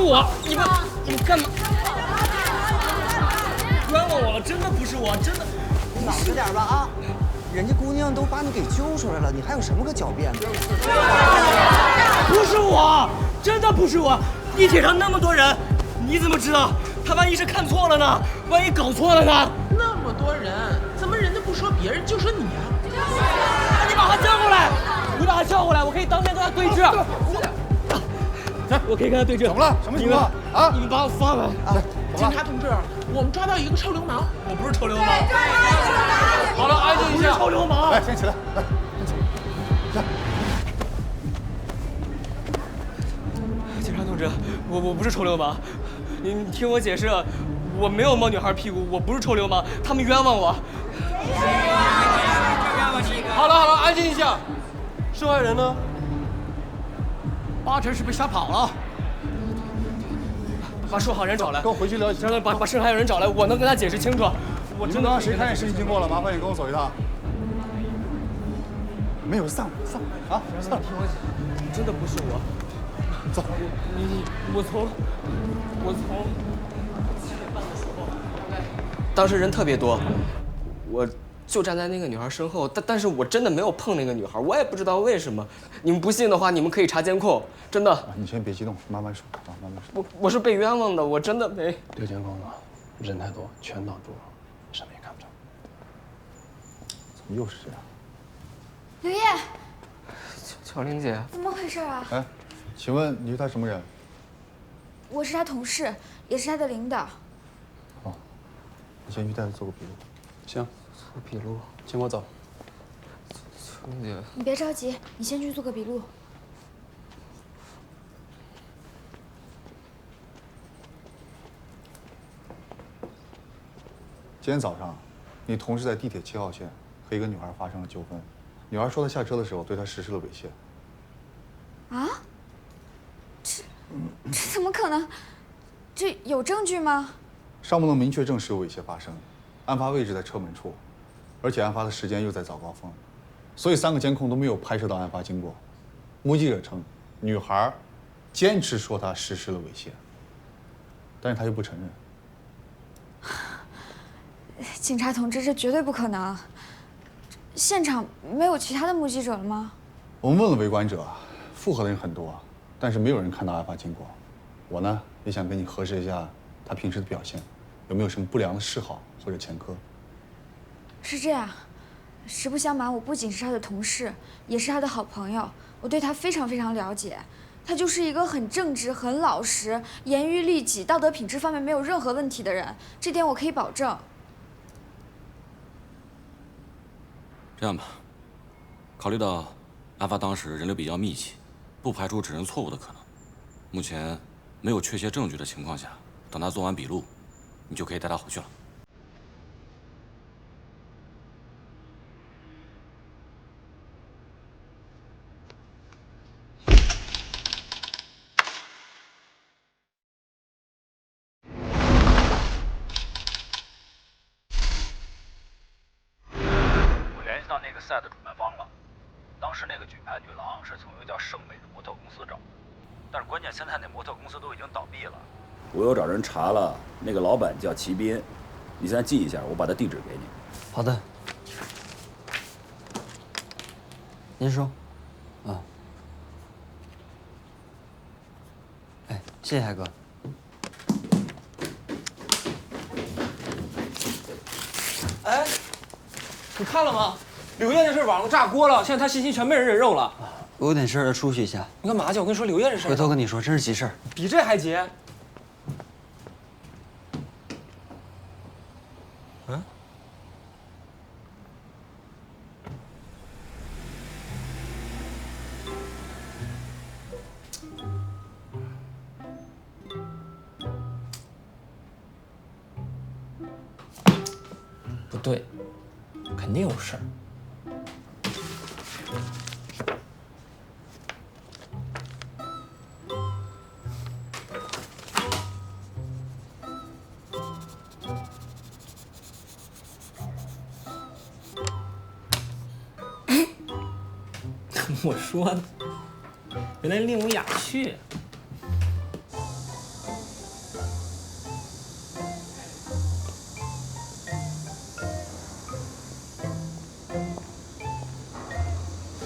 我，你们干嘛？冤枉我了，真的不是我，真的。老实点吧啊！人家姑娘都把你给揪出来了，你还有什么可狡辩的？不是我，真的不是我。地铁上那么多人，你怎么知道？他万一是看错了呢？万一搞错了呢？那么多人，怎么人家不说别人就说你啊？你把他叫过来，你把他叫过来，我可以当面跟他对峙。我可以跟他对峙。怎么了？什么情况啊？你们把我放了。警察同志，我们抓到一个臭流氓。我不是臭流氓。好了，安静一下。臭流氓。来，先起来，来，来。警察同志，我不是臭流氓，你听我解释，我没有摸女孩屁股，我不是臭流氓，他们冤枉我。好了好了，安静一下。受害人呢？八成是被吓跑了。把受害人找来，跟我回去了解。把受害人找来，我能跟他解释清楚。我真的让谁看见实际经过了？麻烦你跟我走一趟。没有上啊！上，听我讲，真的不是我。走。我从7点半的时候，当时人特别多，我就站在那个女孩身后，但是我真的没有碰那个女孩，我也不知道为什么。你们不信的话，你们可以查监控，真的。你先别激动，慢慢说啊，慢慢说。我是被冤枉的，我真的没。对监控了，人太多，全挡住了，什么也看不着。怎么又是这样？刘烨，巧玲姐，怎么回事啊？哎，请问你是他什么人？我是他同事，也是他的领导。哦，你先去带他做个笔录。行，做笔录，请我走。巧玲姐，你别着急，你先去做个笔录。今天早上，你同事在地铁7号线和一个女孩发生了纠纷，女孩说她下车的时候对他实施了猥亵。啊？这怎么可能？这有证据吗？尚不能明确证实有猥亵发生，案发位置在车门处，而且案发的时间又在早高峰，所以3个监控都没有拍摄到案发经过。目击者称，女孩坚持说她实施了猥亵，但是她又不承认。警察同志，这绝对不可能。现场没有其他的目击者了吗？我们问了围观者，附和的人很多，但是没有人看到案发经过。我呢，也想跟你核实一下他平时的表现，有没有什么不良的嗜好或者前科。是这样，实不相瞒，我不仅是他的同事，也是他的好朋友，我对他非常非常了解。他就是一个很正直、很老实、严于律己、道德品质方面没有任何问题的人，这点我可以保证。这样吧，考虑到案发当时人流比较密集，不排除指认错误的可能。目前没有确切证据的情况下，等他做完笔录，你就可以带他回去了。那个赛的主办方了，当时那个举牌女郎是从一个叫盛美的模特公司找，但是关键现在那模特公司都已经倒闭了。我又找人查了，那个老板叫齐斌，你现在记一下，我把他地址给你。好的。您说。啊。哎，谢谢海哥。哎，你看了吗？刘烨这事网上炸锅了，现在他信息全被人人肉了。我有点事儿，出去一下。你干嘛去？我跟你说刘烨这事。回头跟你说，真是急事儿。比这还急。嗯？不对，肯定有事儿。我说呢，原来令我雅趣。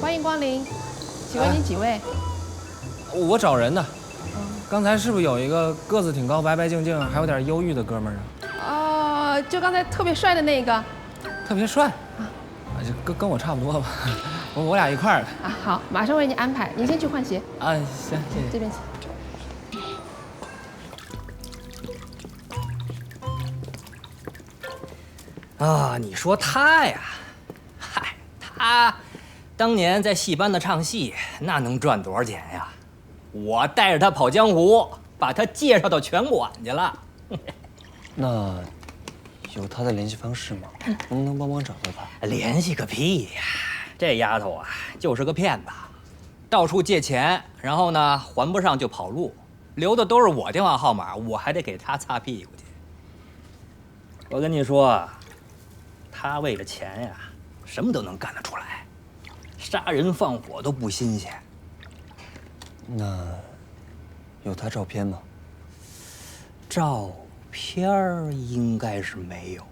欢迎光临，请问您几位？我找人呢。刚才是不是有一个个子挺高、白白净净，还有点忧郁的哥们儿啊？就刚才特别帅的那个。特别帅啊，就跟我差不多吧。我俩一块儿的。啊，好，马上为您安排。您先去换鞋。啊，行，谢谢。这边请。啊，你说他呀，嗨，他当年在戏班子唱戏，那能赚多少钱呀？我带着他跑江湖，把他介绍到拳馆去了。那有他的联系方式吗？能不能帮忙找到他？联系个屁呀！这丫头啊，就是个骗子，到处借钱，然后呢还不上就跑路，留的都是我电话号码，我还得给他擦屁股去。我跟你说，他为了钱呀，什么都能干得出来，杀人放火都不新鲜。那有他照片吗？照片应该是没有。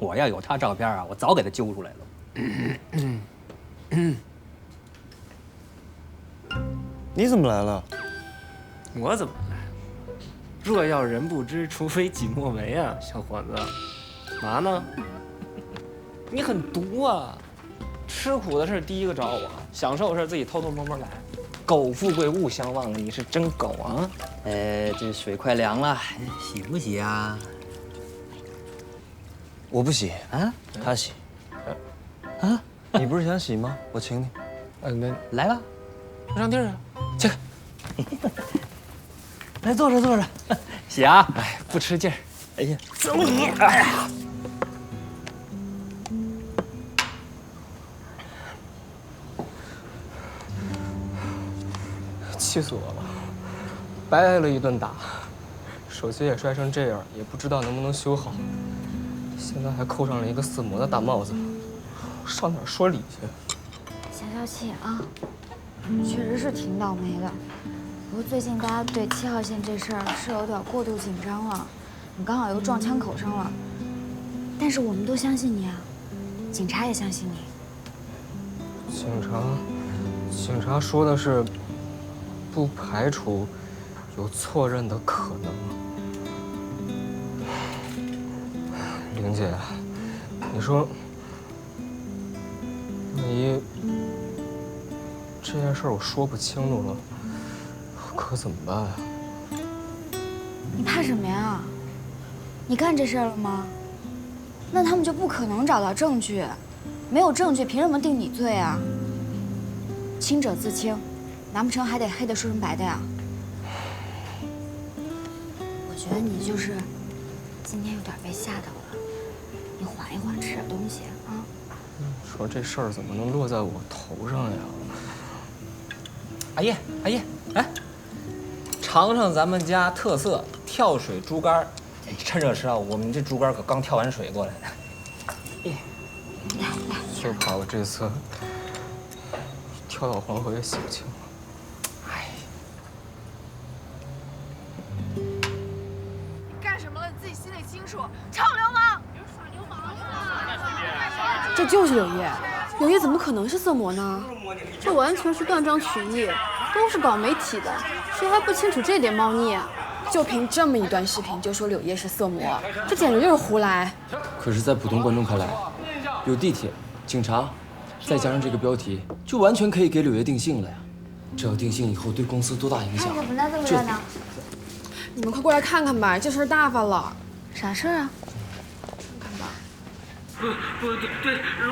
我要有他照片啊，我早给他揪出来了。你怎么来了？我怎么来？若要人不知，除非己莫为啊，小伙子。嘛呢？你很毒啊！吃苦的事第一个找我，享受的事自己偷偷摸摸来。苟富贵勿相忘，你是真狗啊！这水快凉了，洗不洗啊？我不洗啊，他洗。啊，你不是想洗吗？我请你。那来吧，让地儿啊，去。来坐着坐着，洗啊！哎，不吃劲儿。哎呀，走你！哎呀，气死我了，白挨了一顿打，手机也摔成这样，也不知道能不能修好。现在还扣上了一个四模的大帽子，上哪儿说理去？消消气啊，确实是挺倒霉的。不过最近大家对7号线这事儿是有点过度紧张了，你刚好又撞枪口上了。但是我们都相信你啊，警察也相信你。警察说的是，不排除有错认的可能。玲姐，你说，万一这件事我说不清楚了，可怎么办呀？你怕什么呀？你干这事儿了吗？那他们就不可能找到证据，没有证据凭什么定你罪啊？清者自清，难不成还得黑的说成白的呀？我觉得你就是今天有点被吓到了，你缓一缓，吃点东西啊。说这事儿怎么能落在我头上呀？阿姨，哎，尝尝咱们家特色跳水猪肝。趁热吃啊，我们这猪肝可刚跳完水过来的。就怕我这次跳到黄河也洗不清了。哎，你干什么了？你自己心里清楚。臭流氓！耍流氓啊！这就是柳叶，柳叶怎么可能是色魔呢？这完全是断章取义，都是搞媒体的，谁还不清楚这点猫腻啊？就凭这么一段视频就说柳叶是色魔，这简直就是胡来。可是，在普通观众看来，有地铁、警察，再加上这个标题，就完全可以给柳叶定性了呀。这要定性以后对公司多大影响？看着不那这么热闹。你们快过来看看吧，这事儿大发了。啥事儿啊？看吧。对，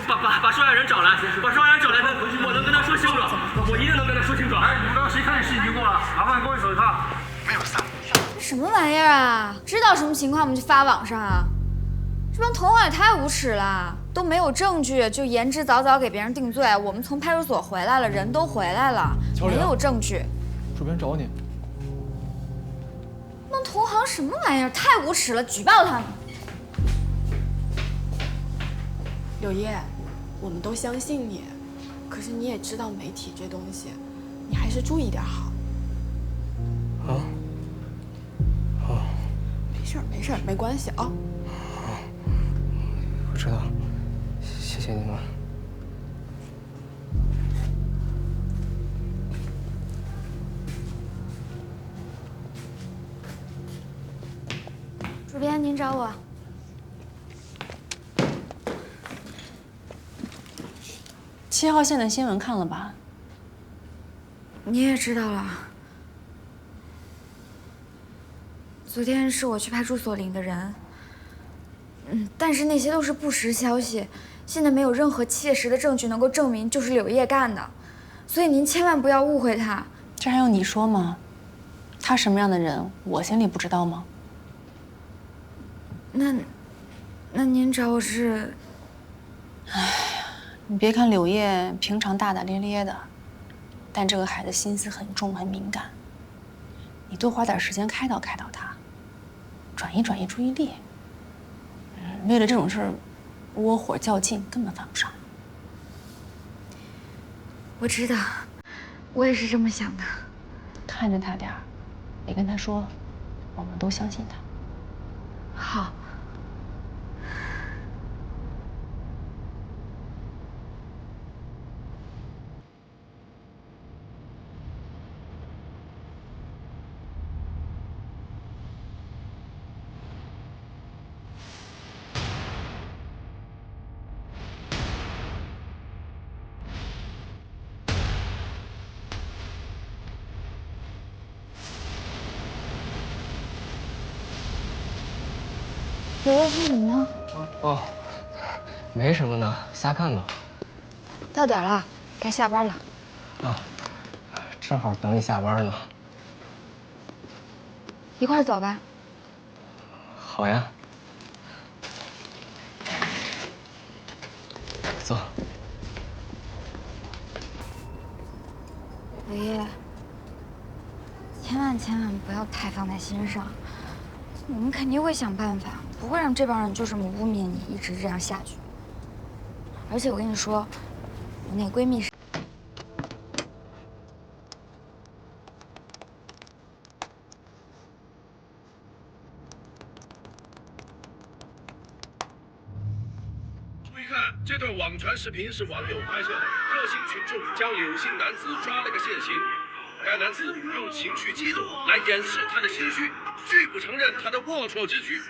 把受害人找来，我能跟他说清楚，我一定能跟他说清楚。哎，你们刚刚谁看见视频过了？麻烦给我手一看。没有散。这什么玩意儿啊？知道什么情况我们就发网上啊？这帮同行也太无耻了，都没有证据就言之凿凿给别人定罪。我们从派出所回来了，人都回来了，没有证据。主编找你。那同行什么玩意儿？太无耻了，举报他们。柳叶，我们都相信你，可是你也知道媒体这东西，你还是注意点好。没事，没关系啊。我知道，谢谢你们。您找我。7号线的新闻看了吧？你也知道了。昨天是我去派出所领的人。但是那些都是不实消息，现在没有任何切实的证据能够证明就是柳叶干的，所以您千万不要误会他。这还用你说吗？他什么样的人，我心里不知道吗？那您找我是？哎呀，你别看柳叶平常大大咧咧的，但这个孩子心思很重很敏感。你多花点时间开导开导他，转移转移注意力。为了这种事儿，窝火较劲根本犯不上。我知道，我也是这么想的。看着他点儿，别跟他说，我们都相信他。好。柳叶说什么呢？哦，没什么呢，瞎看呢。到点了，该下班了。啊，正好等你下班呢。一块儿走吧。好呀。走。柳叶，千万不要太放在心上。我们肯定会想办法，不会让这帮人就这么污蔑你，一直这样下去。而且我跟你说，我那闺蜜是。注意看，这段网传视频是网友拍摄的，热心群众将柳姓男子抓了个现行。该男子用情绪激动来掩饰他的心虚，拒不承认他的龌龊之举，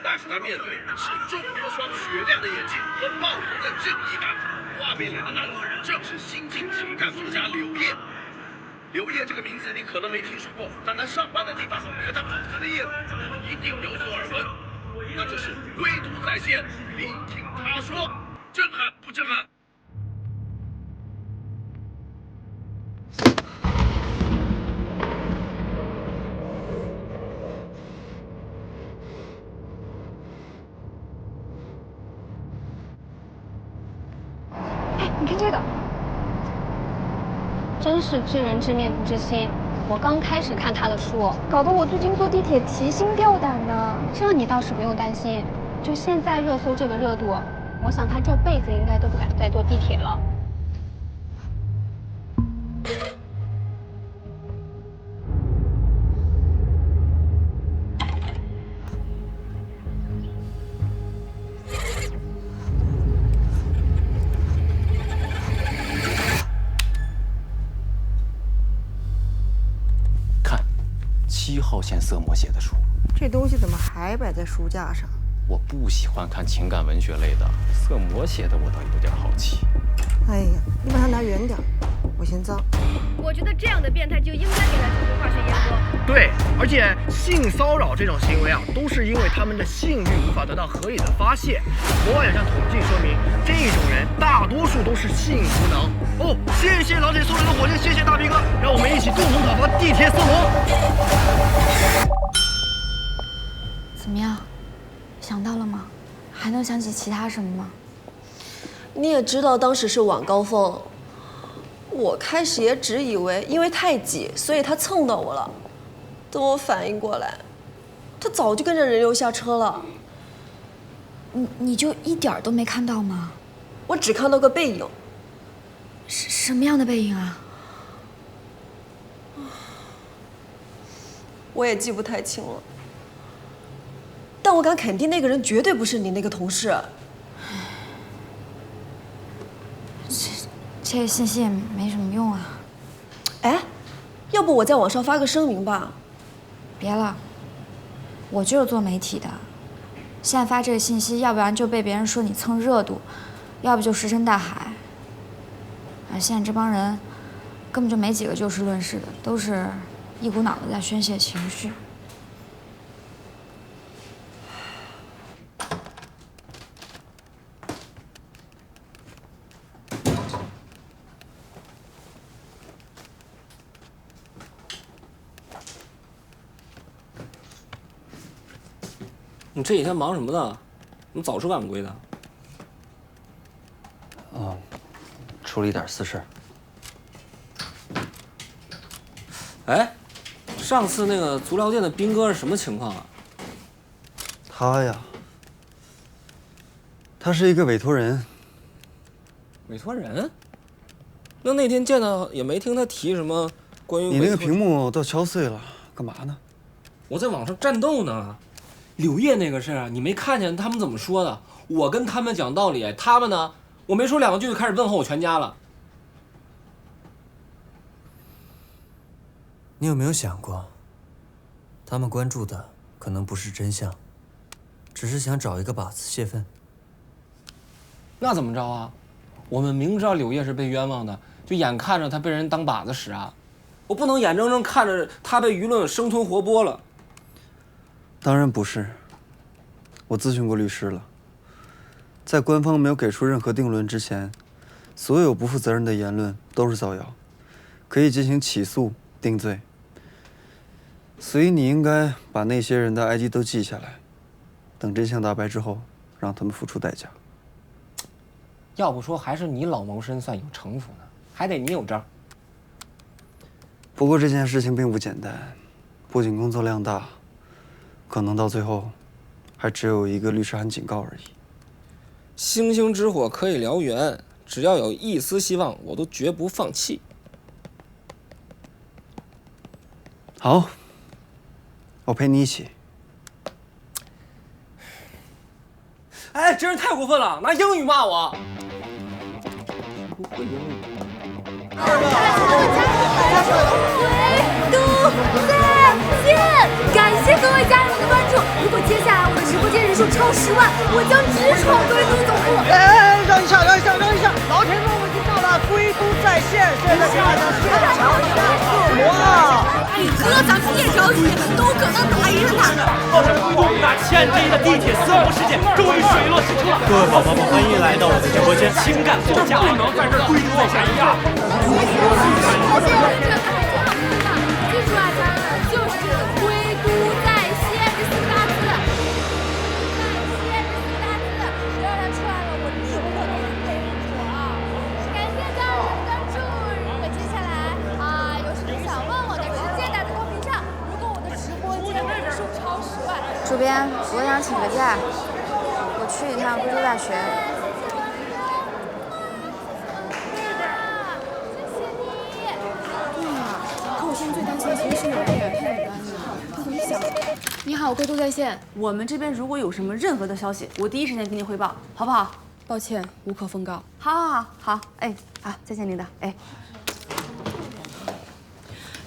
但是他面对是众多双雪亮的眼睛和爆棚的正义感。画面里的男子正是新晋情感作家柳叶。柳叶这个名字你可能没听说过，但他上班的地方和他负责的业务一定有所耳闻，那就是归途在线，你听他说，震撼不震撼？你看这个，真是知人知面不知心。我刚开始看他的书，搞得我最近坐地铁提心吊胆的。这你倒是不用担心，就现在热搜这个热度，我想他这辈子应该都不敢再坐地铁了。7号线色魔写的书，这东西怎么还摆在书架上？我不喜欢看情感文学类的，色魔写的我倒有点好奇。哎呀，你把它拿远点，我嫌脏。我觉得这样的变态就应该给他进行化学阉割。对，而且性骚扰这种行为啊，都是因为他们的性欲无法得到合理的发泄。国外有项统计说明，这种人大多数都是性无能。哦，谢谢老铁送来的火箭，谢谢大逼哥，让我们一起共同讨伐地铁色魔。怎么样，想到了吗？还能想起其他什么吗？你也知道当时是晚高峰，我开始也只以为因为太挤，所以他蹭到我了。等我反应过来，他早就跟着人流下车了。你就一点都没看到吗？我只看到个背影。什么样的背影啊？我也记不太清了，但我敢肯定，那个人绝对不是你那个同事。这信息也没什么用啊。哎，要不我在网上发个声明吧？别了，我就是做媒体的，现在发这个信息，要不然就被别人说你蹭热度，要不就石沉大海。现在这帮人根本就没几个就事论事的，都是一股脑的在宣泄情绪。你这几天忙什么呢？怎么早出晚归的？处理点私事。哎，上次那个足疗店的兵哥是什么情况啊？他呀，他是一个委托人。委托人？那天见到也没听他提什么关于……你那个屏幕都敲碎了，干嘛呢？我在网上战斗呢。柳叶那个事儿，你没看见他们怎么说的？我跟他们讲道理，他们呢，我没说2句就开始问候我全家了。你有没有想过，他们关注的可能不是真相，只是想找一个靶子泄愤？那怎么着啊？我们明知道柳叶是被冤枉的，就眼看着他被人当靶子使啊！我不能眼睁睁看着他被舆论生吞活剥了。当然不是。我咨询过律师了，在官方没有给出任何定论之前，所有不负责任的言论都是造谣，可以进行起诉定罪。所以你应该把那些人的 ID 都记下来，等真相大白之后，让他们付出代价。要不说还是你老谋深算有城府呢，还得你有招。不过这件事情并不简单，不仅工作量大，可能到最后还只有一个律师函警告而已。星星之火可以燎原，只要有一丝希望，我都绝不放弃。好，我陪你一起。哎，真是太过分了，拿英语骂我！不会英语。感谢各位家人们的关注。如果接下来我的直播间人数超10万，我将直闯归都总部。哎，让一下，让一下，让一下！老铁们，我们已经到了归都在线，现在给大家现场的恶魔啊！你哥咱们别着急，都搁那打一场呢。广大千G的地铁色魔事件终于水落石出了。各位宝宝们，欢迎来到我的直播间，情感作家不能在这儿归都在线一样。记住啊，家人们，就是归都在线这4个大字。只要它出来了，我立刻给你回复啊！感谢家人们的关注。如果接下来有什么想问我的，直接打在公屏上。如果我的直播间人数超10万，主编，我想请个假，我去一趟贵州大学。最担心的其实是有点太单了，他怎么想的？你好，归都在线，我们这边如果有什么任何的消息，我第一时间给你汇报，好不好？抱歉，无可奉告。好，哎，好，再见，领导，哎。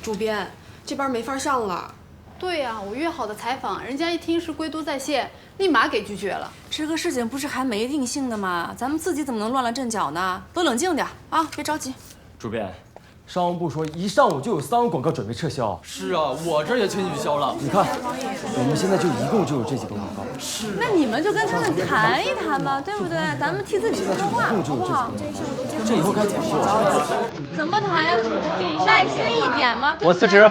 主编，这班没法上了。对呀，我约好的采访，人家一听是归都在线，立马给拒绝了。这个事情不是还没定性的吗？咱们自己怎么能乱了阵脚呢？都冷静点啊，别着急。主编，商务部说一上午就有3个广告准备撤销。是啊，我这也取消了。你看，我们现在一共就有这几个广告。是。那你们就跟他们谈一谈吧，对不对？咱们替自己说话，好不好？这以后该怎么做？怎么谈呀？耐心一点嘛。我辞职。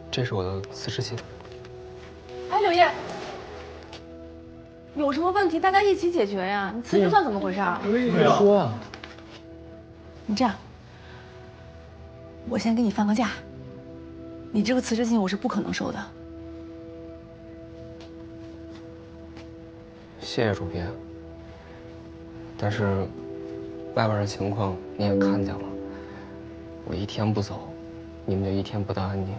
这是我的辞职信。哎，柳叶，有什么问题大家一起解决呀？你辞职算怎么回事啊？没说啊。你这样，我先给你放个假。你这个辞职信我是不可能收的。谢谢主编。但是，外边的情况你也看见了，我一天不走，你们就一天不得安宁。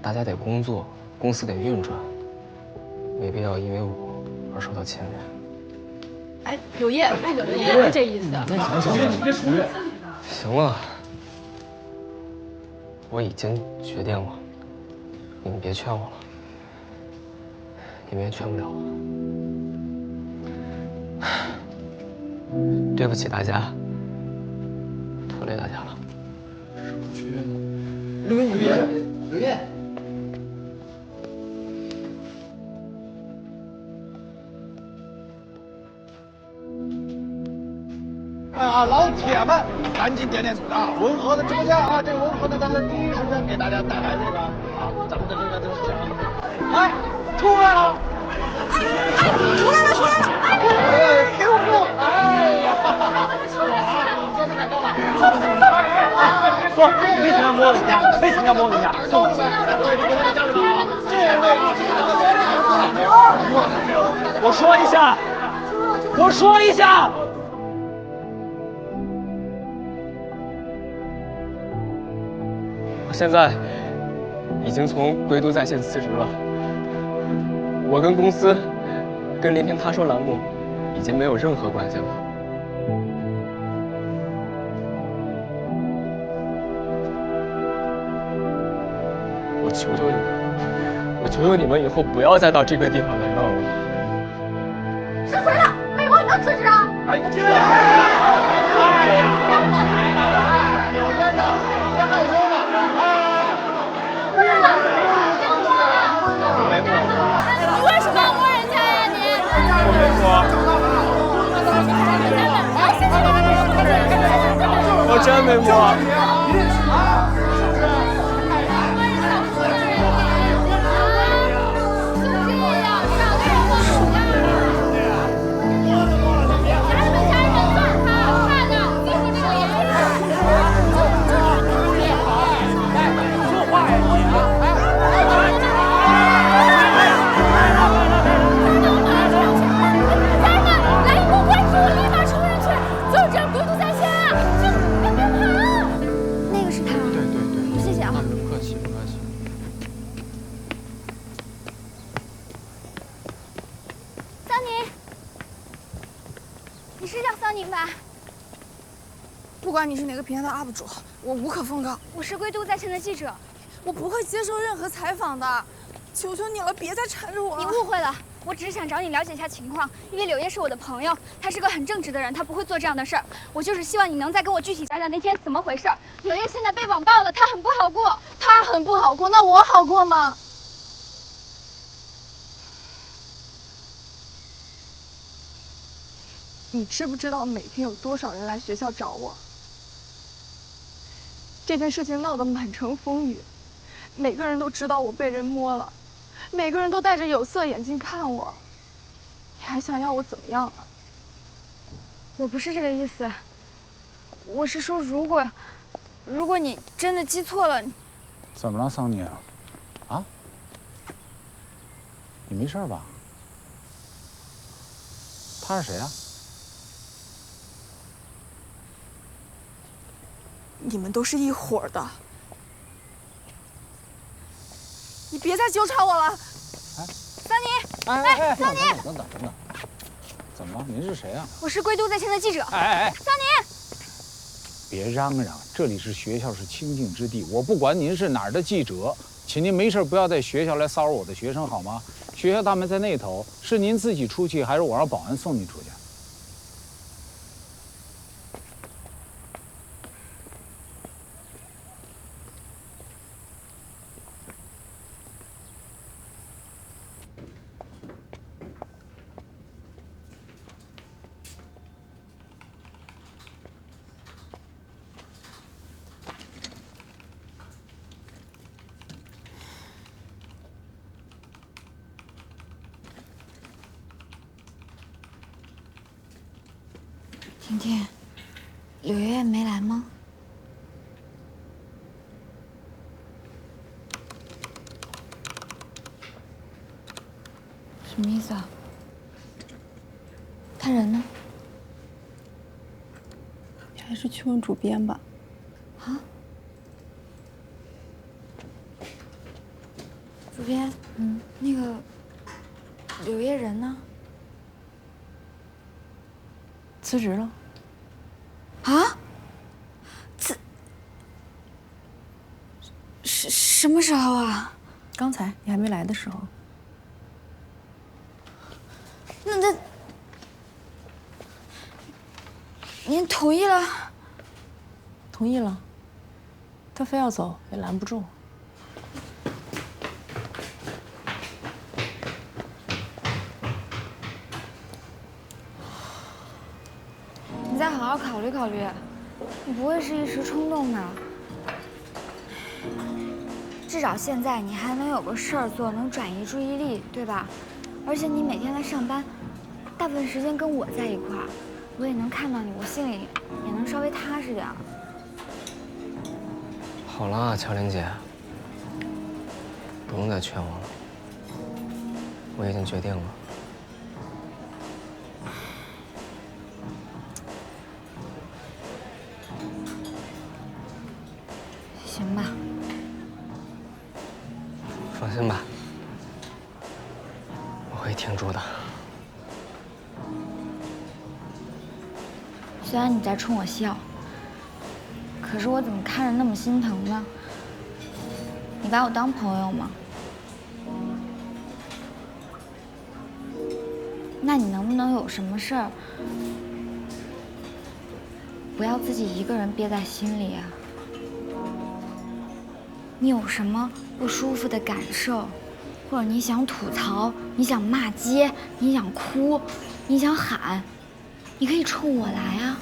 大家得工作，公司得运转，没必要因为我而受到牵连。哎，柳叶，也是这意思。行了，我已经决定了，你们别劝我了，你们也劝不了我。对不起大家，拖累大家了。柳叶。啊，老铁们，赶紧点点赞啊！文和的直播间啊，这个文和呢，咱们第一时间给大家带来这个啊，咱们的这个哎，出来了！哎，出来了！给我！哎呀，坐，为什么要摸人家？为什么要摸人家？我说一下。我现在已经从归都在线辞职了，我跟公司、跟连篇他说栏目已经没有任何关系了。我求求你们，我求求你们以后不要再到这个地方来闹了。是谁的？为什么你能辞职啊？你为什么要摸人家呀你？我没摸。我真没摸。不管你是哪个平台的 UP 主，我无可奉告。我是归都在线的记者，我不会接受任何采访的，求求你了，别再缠着我了。你误会了，我只是想找你了解一下情况，因为柳叶是我的朋友，他是个很正直的人，他不会做这样的事儿。我就是希望你能再跟我具体讲讲那天怎么回事。柳叶现在被网暴了，他很不好过。他很不好过，那我好过吗？你知不知道每天有多少人来学校找我？这件事情闹得满城风雨，每个人都知道我被人摸了，每个人都戴着有色眼镜看我。你还想要我怎么样啊？我不是这个意思，我是说如果你真的记错了。怎么了，桑尼啊？啊？你没事吧？他是谁啊？你们都是一伙的，你别再纠缠我了。哎，桑尼，哎，桑尼，等等，怎么了？您是谁啊？我是归都在线的记者。哎，桑尼，别嚷嚷，这里是学校，是清静之地。我不管您是哪儿的记者，请您没事不要在学校来骚扰我的学生好吗？学校大门在那头，是您自己出去，还是我让保安送您出去？婷婷，柳叶没来吗？什么意思啊？他人呢？你还是去问主编吧。啊？主编，那个柳叶人呢？辞职了。啊？什么时候啊？刚才你还没来的时候。那您同意了？同意了。他非要走也拦不住。你再好好考虑考虑，你不会是一时冲动的。至少现在你还能有个事儿做，能转移注意力，对吧？而且你每天来上班，大部分时间跟我在一块儿，我也能看到你，我心里也能稍微踏实点儿。好了，乔玲姐，不用再劝我了，我已经决定了。行吧。放心吧，我会挺住的。虽然你在冲我笑，可是我怎么看着那么心疼呢？你把我当朋友吗？那你能不能有什么事儿，不要自己一个人憋在心里啊？你有什么不舒服的感受，或者你想吐槽，你想骂街，你想哭，你想喊，你可以冲我来啊！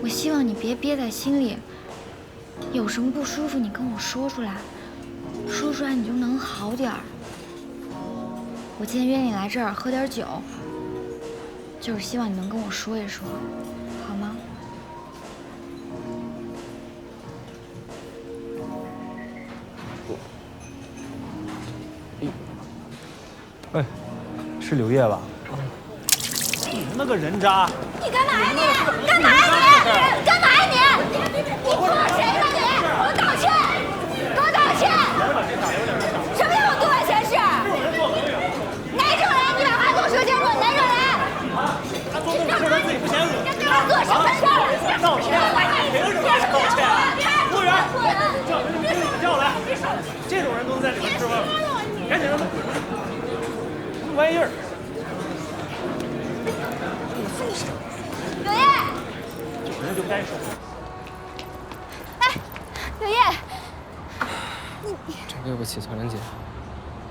我希望你别憋在心里，有什么不舒服你跟我说出来，说出来你就能好点儿。我今天约你来这儿喝点酒，就是希望你能跟我说一说，好吗？哎，是柳叶吧？你那个人渣！你干嘛呀你？干嘛呀你？干嘛呀你？你泼谁呢你？我道歉！给我道歉！什么叫我多管闲事？哪种人？你把话给我说清楚，哪种人？他做那么事他自己不嫌恶心？他做什么事儿？道歉！凭什么还道歉？服务员，叫来！这种人都能在里面吃饭，赶紧让他滚出去！什么玩意儿？柳叶，有人就该说。哎，柳叶，真对不起，乔玲姐，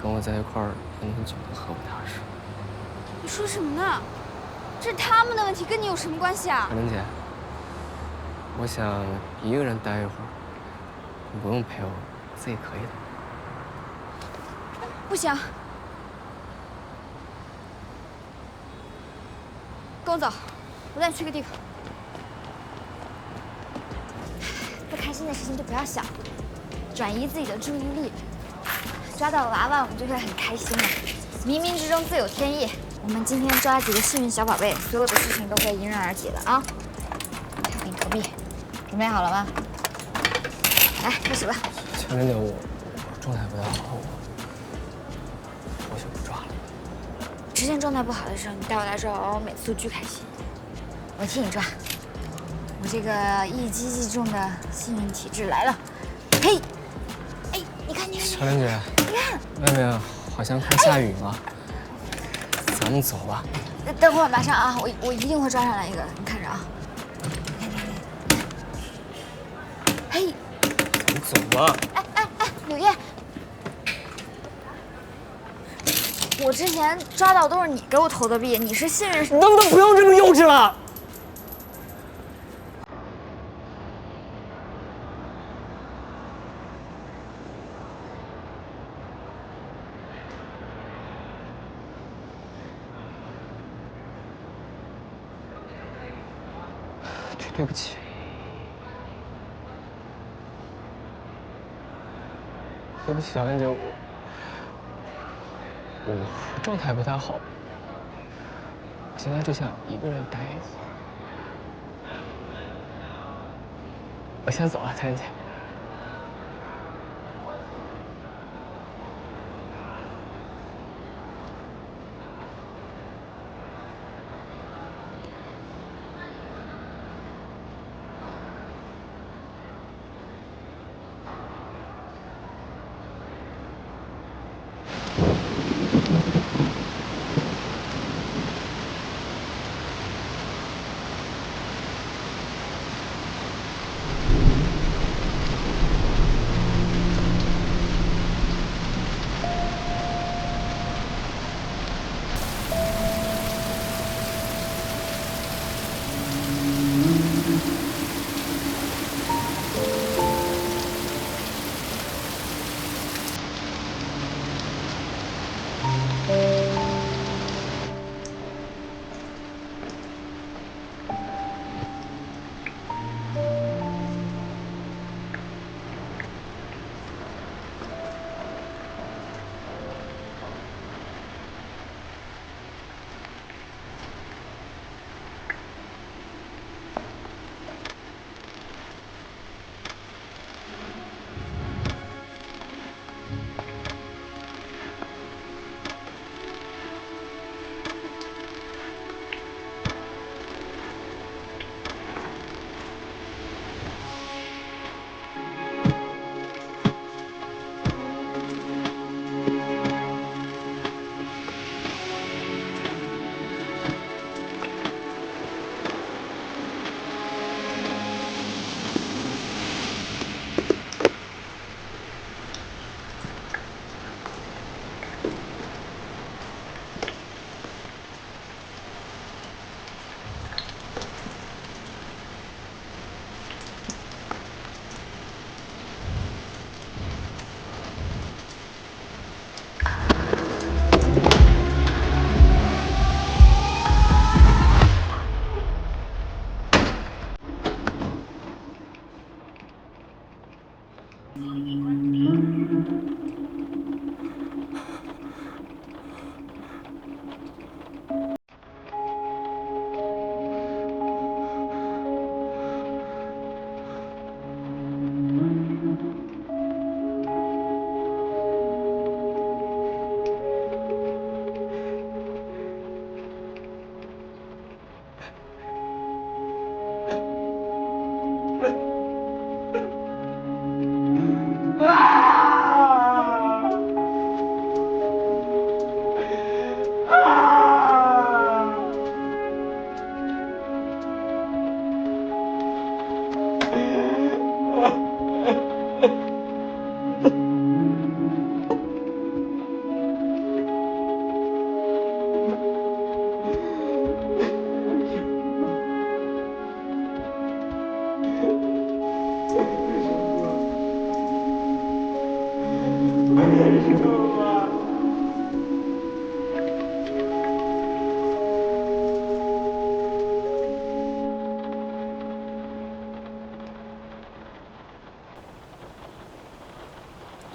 跟我在一块儿那么久都喝不踏实。你说什么呢？这是他们的问题，跟你有什么关系啊？乔玲姐，我想一个人待一会儿，你不用陪我，我自己可以的。不行，跟我走，我带你去个地方。不开心的事情就不要想，转移自己的注意力。抓到娃娃，我们就会很开心的。冥冥之中自有天意，我们今天抓几个幸运小宝贝，所有的事情都会迎刃而解的啊！给你投币，准备好了吗？来，开始吧。乔玲姐，我状态不太好，我就不抓了。之前状态不好的时候，你带我来这儿，我每次都巨开心。我替你抓，我这个一击即中的幸运体质来了。嘿，哎，你看，你看，乔玲姐，你看，外面好像快下雨了，咱们走吧。等会儿马上啊，我一定会抓上来一个，你看着啊。你看，嘿，咱们走吧。哎，柳叶，我之前抓到都是你给我投的币，你是幸运。能不能不用这么幼稚了？对不起，对不起，小莲姐，我状态不太好，我现在就想一个人待一会儿。我先走了，乔莲姐。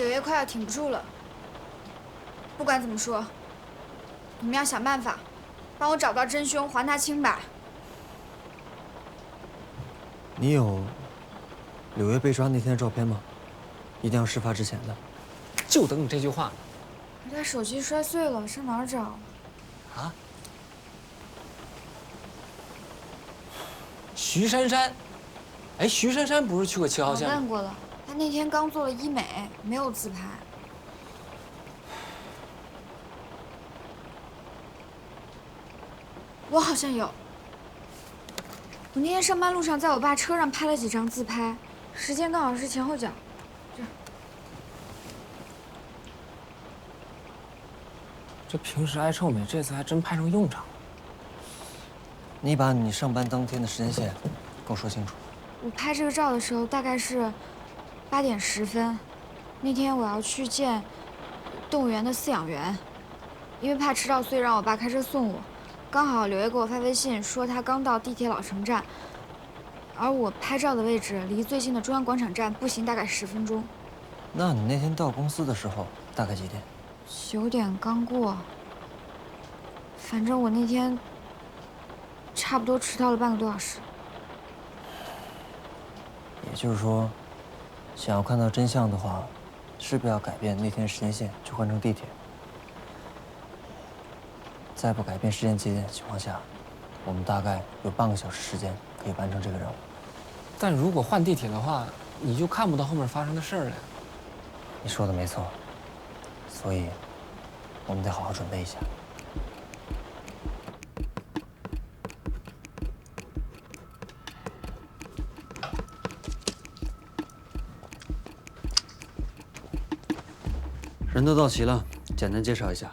柳叶快要挺不住了。不管怎么说，你们要想办法，帮我找到真凶，还他清白。你有柳叶被抓那天的照片吗？一定要事发之前的。就等你这句话。我家手机摔碎了，上哪儿找？啊？徐珊珊，哎，徐珊珊不是去过7号线吗？我问过了，她那天刚做了医美，没有自拍。我好像有。我那天上班路上，在我爸车上拍了几张自拍，时间刚好是前后脚。这儿。这平时爱臭美，这次还真派上用场了。你把你上班当天的时间线跟我说清楚。我拍这个照的时候大概是8点10分，那天我要去见动物园的饲养员，因为怕迟到，所以让我爸开车送我。刚好柳叶给我发微信说他刚到地铁老城站，而我拍照的位置离最近的中央广场站步行大概10分钟。那你那天到公司的时候大概几点？9点刚过。反正我那天差不多迟到了半个多小时。也就是说，想要看到真相的话，势必要改变那天时间线，去换乘地铁。在不改变时间节点的情况下，我们大概有半个小时时间可以完成这个任务。但如果换地铁的话，你就看不到后面发生的事儿了。你说的没错，所以我们得好好准备一下。人都到齐了，简单介绍一下：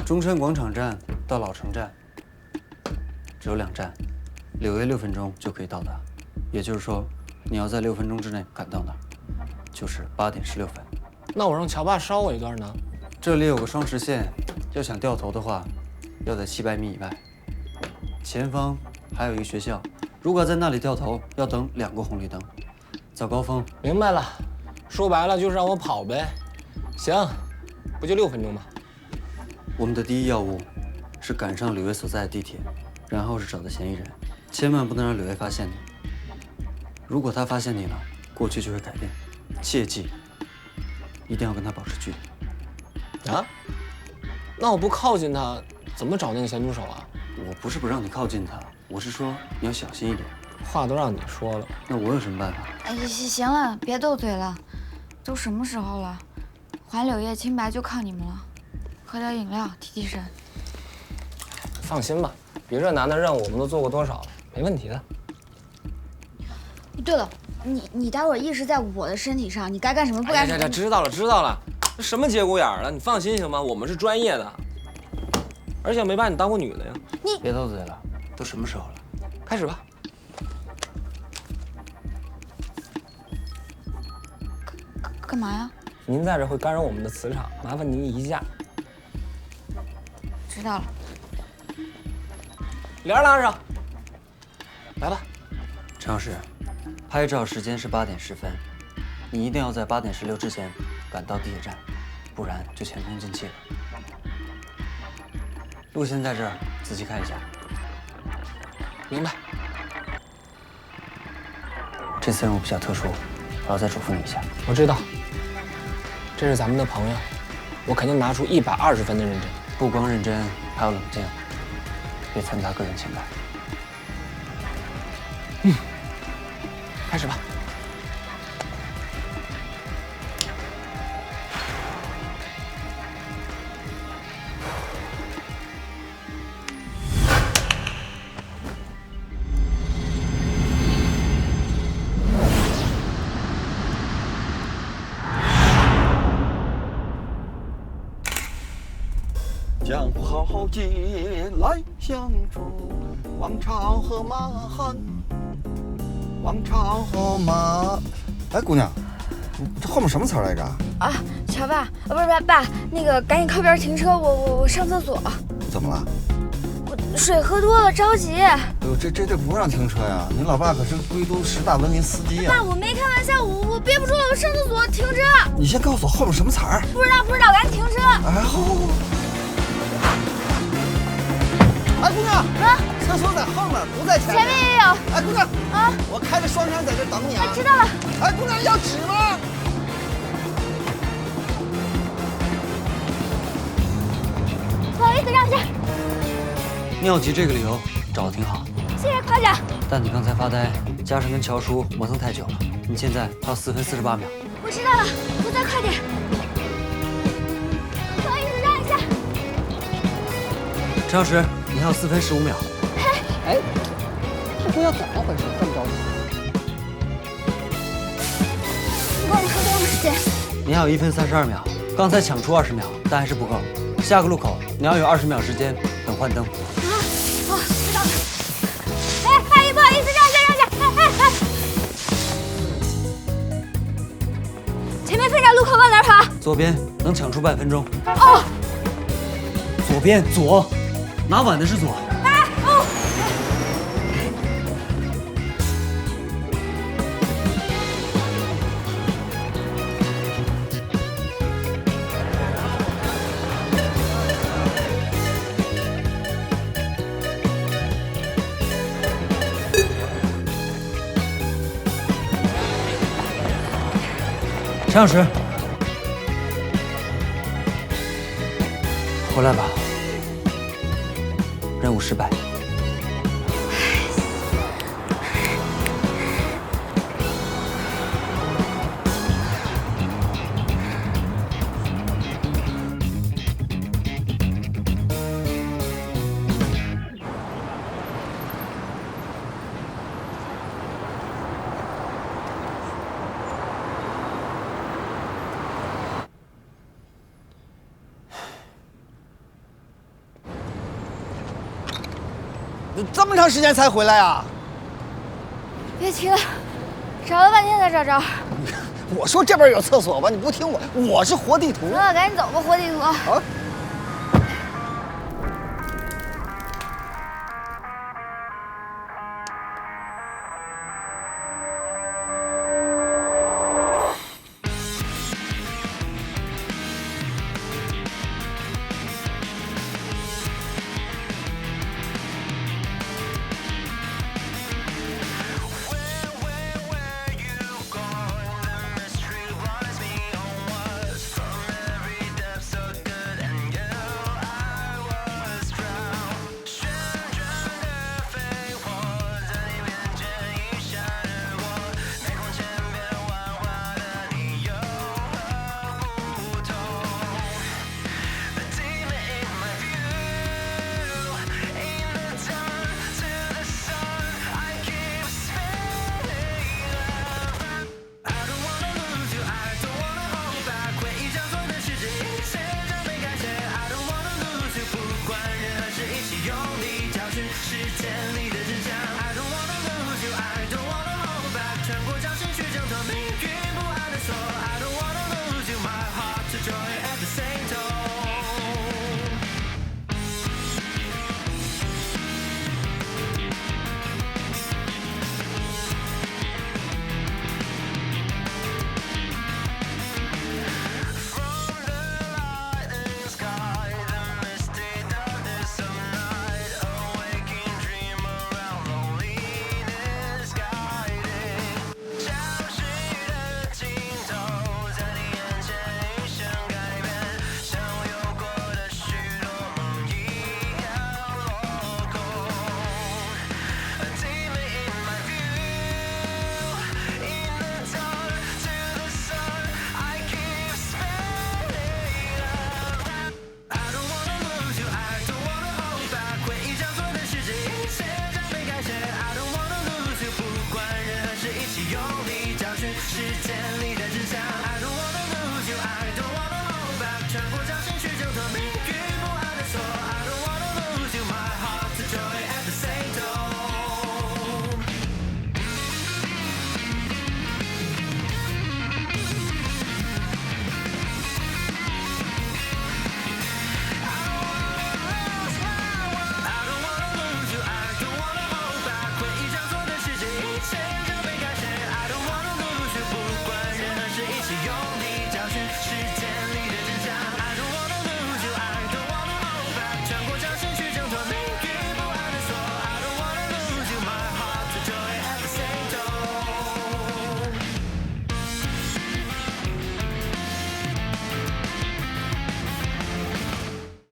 中山广场站到老城站只有2站，6约6分钟就可以到达。也就是说，你要在6分钟之内赶到那儿，就是8点16分。那我让乔爸捎我一段呢？这里有个双实线，要想掉头的话，要在700米以外。前方还有一个学校，如果在那里掉头，要等2个红绿灯。早高峰。明白了，说白了就是让我跑呗。行，不就6分钟吗？我们的第一要务是赶上柳叶所在的地铁，然后是找到嫌疑人，千万不能让柳叶发现你。如果他发现你了，过去就会改变。切记，一定要跟他保持距离。啊？那我不靠近他，怎么找那个咸猪手啊？我不是不让你靠近他，我是说你要小心一点。话都让你说了，那我有什么办法？哎，行了，别斗嘴了，都什么时候了？还柳叶清白就靠你们了。喝点饮料提提神。放心吧，比这难的任务我们都做过多少了，没问题的。对了，你待会儿意识在我的身体上，你该干什么不该什么。知道了，这什么节骨眼儿了？你放心行吗？我们是专业的，而且我没把你当过女的呀。你别斗嘴了，都什么时候了？开始吧。干嘛呀？您在这会干扰我们的磁场，麻烦您移驾。知道了。帘拉上。来吧。陈老师，拍照时间是8点10分，你一定要在8点16之前赶到地铁站，不然就前功尽弃了。路线在这儿，仔细看一下。明白。这次任务比较特殊，我要再嘱咐你一下。我知道。这是咱们的朋友，我肯定拿出120分的认真，不光认真，还要冷静，别掺杂个人情感。开始吧。江湖豪杰来相助，王朝和马汉，王朝和马。哎，姑娘，这后面什么词来着？啊，乔爸，不是爸，那个赶紧靠边停车，我上厕所。怎么了？我水喝多了，着急。哎呦，这地不让停车呀！你老爸可是归都10大文明司机呀！爸，我没开玩笑，我憋不住了，我上厕所，停车。你先告诉我后面什么词儿？不知道，赶紧停车。哎，好。哎，姑娘，啊，厕所在后面，不在前面。前面也有。哎，姑娘，啊，我开着双闪在这等你啊。知道了。哎，姑娘，要纸吗？不好意思，让一下。尿急这个理由找得挺好，谢谢夸奖。但你刚才发呆，加上跟乔叔磨蹭太久了，你现在还有4分48秒。我知道了，我再快点。不好意思，让一下。陈老师，你还有4分15秒。哎，这要怎么回事？这么着急？你给我们说多长时间？你还有1分32秒，刚才抢出20秒，但还是不够。下个路口你要有20秒时间等换灯。哦，知道了。哎，阿姨，不好意思，让一下。前面分岔路口往哪儿跑？左边能抢出半分钟。哦。左边左，拿碗的是左。哎哦。陈老师，回来吧，任务失败。这么长时间才回来啊？别提了，找了半天才找着。我说这边有厕所吧，你不听我，我是活地图。行了，赶紧走吧，活地图。好。时间